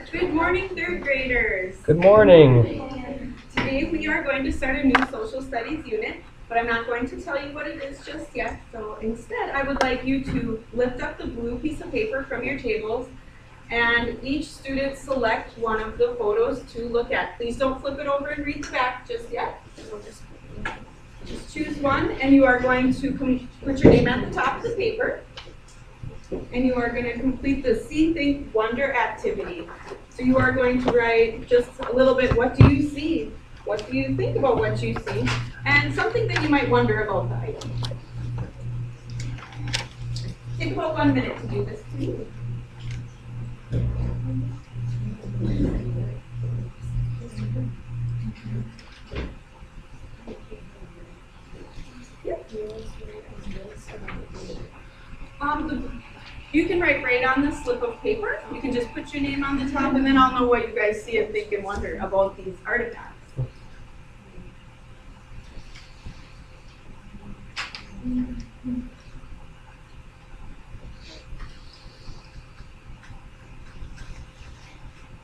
Good morning, third graders. Good morning. Today we are going to start a new social studies unit, but I'm not going to tell you what it is just yet. So instead, I would like you to lift up the blue piece of paper from your tables and each student select one of the photos to look at. Please don't flip it over and read the back just yet. We'll just choose one, and you are going to put your name at the top of the paper. And you are going to complete the See, Think, Wonder activity. So you are going to write just a little bit, what do you see? What do you think about what you see? And something that you might wonder about the item. Take about 1 minute to do this, please. You can write right on the slip of paper. You can just put your name on the top, and then I'll know what you guys see and think and wonder about these artifacts.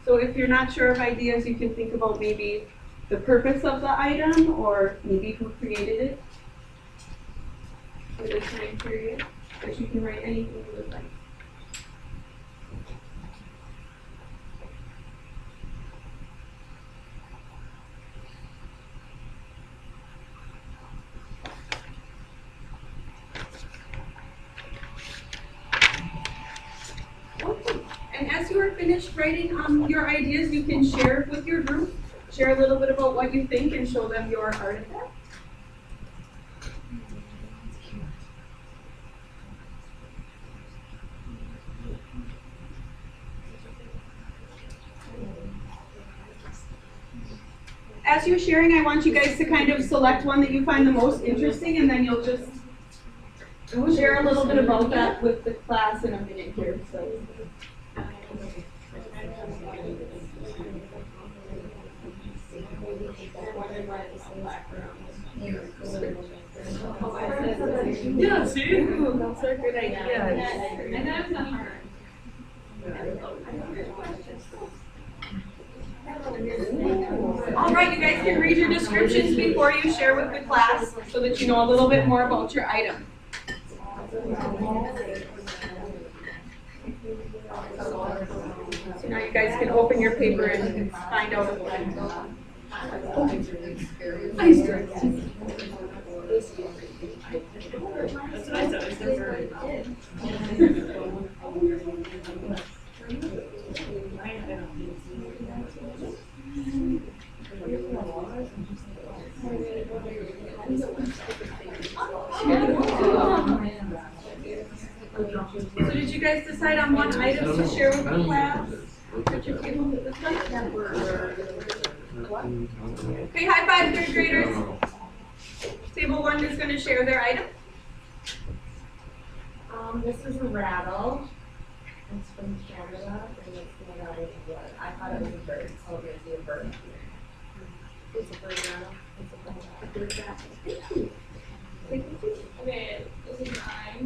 So if you're not sure of ideas, you can think about maybe the purpose of the item, or maybe who created it for the time period. But you can write anything you would like. Okay. And as you are finished writing your ideas, you can share with your group. Share a little bit about what you think and show them your artifact. As you're sharing, I want you guys to kind of select one that you find the most interesting, and then you'll just share a little bit about that with the class in a minute here. So. Yeah, see? Those are good ideas. And that's not hard. All right, you guys can read your descriptions before you share with the class so that you know a little bit more about your item. So now you guys can open your paper and find out what it So did you guys decide on one item to share with the class? Okay, high five, third graders. Table 1 is going to share their item. This is a rattle. It's from Canada, and it's made out of wood. I thought it was a bird, so I'm going to do a bird. It's a bird rattle. It's a bird rattle. Okay, this is mine,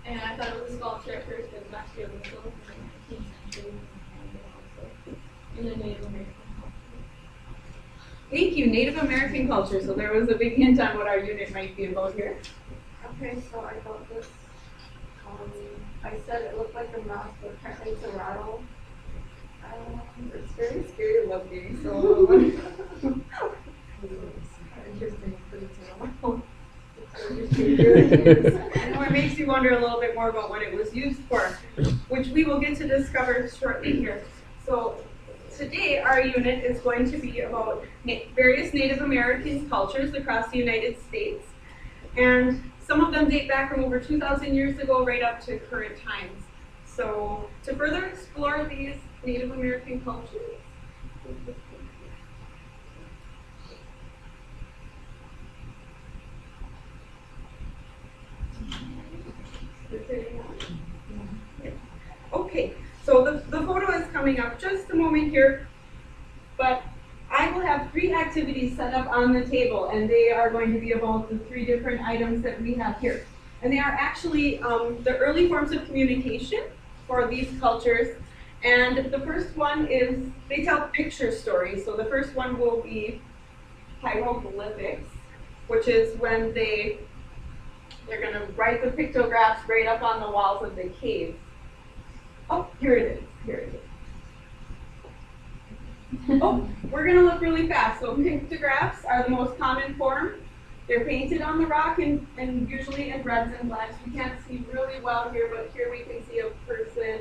and I thought it was a sculpture at first, but it's actually a whistle from the 19th century, in the Native American culture. Thank you, Native American culture. So there was a big hint on what our unit might be about here. Okay, so I got this. I said it looked like a mouse, but apparently it's a rattle. It's very scary looking, so interesting. Or it makes you wonder a little bit more about what it was used for, which we will get to discover shortly here. So today our unit is going to be about various Native American cultures across the United States. And some of them date back from over 2,000 years ago right up to current times. So to further explore these Native American cultures, okay, so the photo is coming up just a moment here, but I will have 3 activities set up on the table, and they are going to be about the 3 different items that we have here. And they are actually the early forms of communication for these cultures, And the first one is, they tell picture stories. So the first one will be hieroglyphics, which is when they're going to write the pictographs right up on the walls of the cave. Oh, here it is. Here it is. Oh, we're going to look really fast. So pictographs are the most common form. They're painted on the rock and usually in reds and blacks. We can't see really well here, but here we can see a person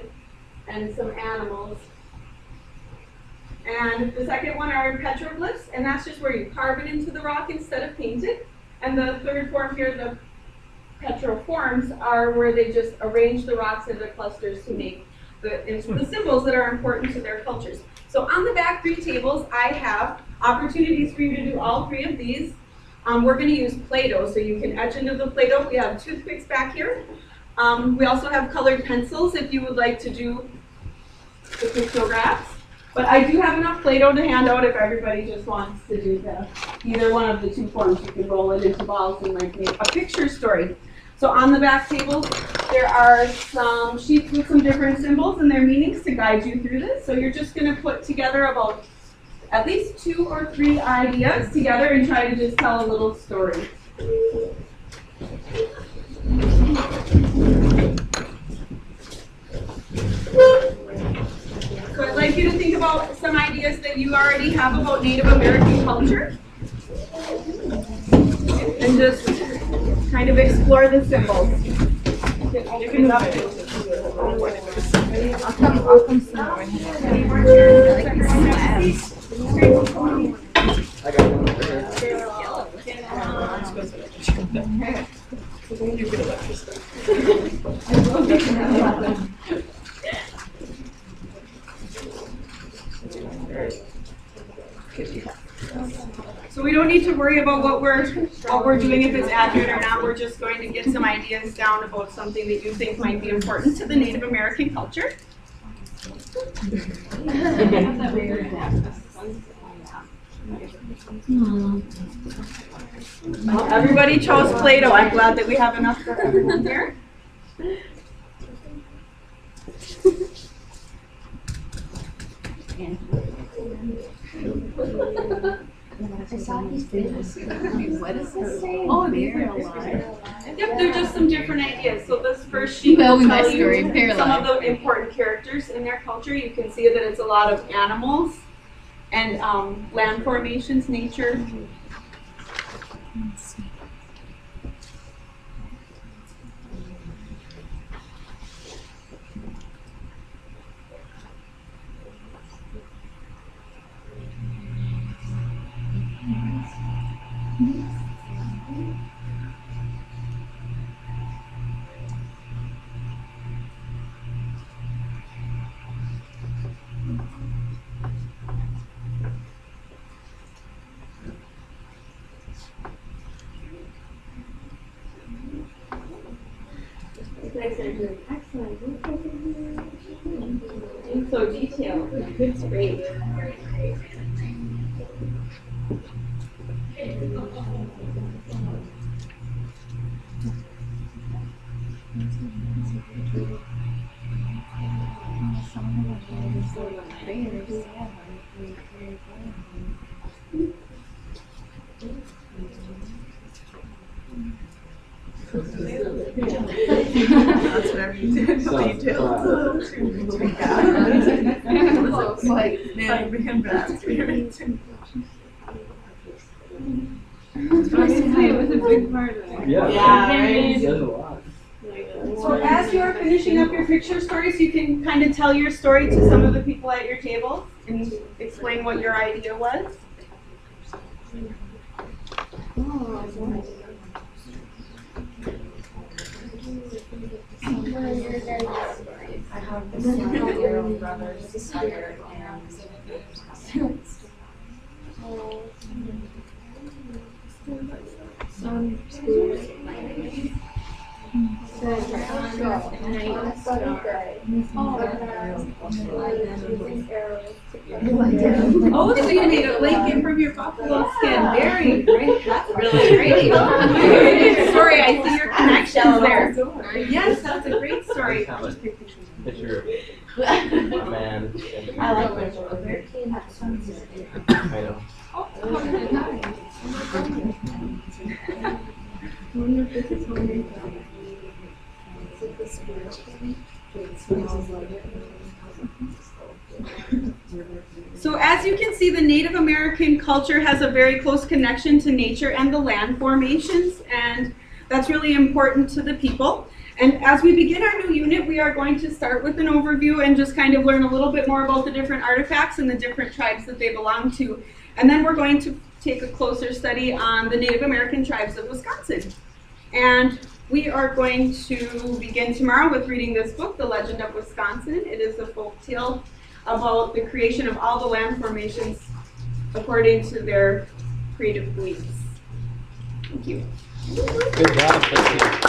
and some animals. And the second one are petroglyphs, and that's just where you carve it into the rock instead of paint it. And the third form here, the petroforms, are where they just arrange the rocks into clusters to make the symbols that are important to their cultures. So on the back 3 tables, I have opportunities for you to do all 3 of these. We're going to use Play-Doh, so you can etch into the Play-Doh. We have toothpicks back here. We also have colored pencils if you would like to do the pictographs. But I do have enough Play-Doh to hand out if everybody just wants to do either one of the 2 forms. You can roll it into balls and like make a picture story. So on the back table, there are some sheets with some different symbols and their meanings to guide you through this. So you're just going to put together about at least 2 or 3 ideas together and try to just tell a little story. So I'd like you to think about some ideas that you already have about Native American culture and just kind of explore the symbols. You can love it. I'll come slow. Any more chairs? I like these slabs. I got one over here. So we don't need to worry about what we're doing, if it's accurate or not. We're just going to get some ideas down about something that you think might be important to the Native American culture. Well, everybody chose Play-Doh. I'm glad that we have enough for everyone here. I saw these things. What is this saying? Oh, these are alive. Yep, they're just some different ideas. So this first sheet Well, will we tell must story, you they're some of alive. the important characters in their culture. You can see that it's a lot of animals and land formations, nature. Excellent. You're so detailed. It's great. That's what every detail. Like, Man, being bad. Honestly, it was a big part of it. Yeah, right. There's a lot. So as you're finishing up your picture stories, you can kind of tell your story to some of the people at your table and explain what your idea was. I have this 7-year-old brother, sister, and some schools Oh, so you made a blanket from your buffalo skin. Very great. That's really great. Sorry, I see your connections there. Yes, that's a great story. Have a picture Man. I like my I know. So as you can see, the Native American culture has a very close connection to nature and the land formations, and that's really important to the people. And as we begin our new unit, we are going to start with an overview and just kind of learn a little bit more about the different artifacts and the different tribes that they belong to. And then we're going to take a closer study on the Native American tribes of Wisconsin. And we are going to begin tomorrow with reading this book, The Legend of Wisconsin. It is a folk tale about the creation of all the land formations according to their creative beliefs. Thank you. Good job. Thank you.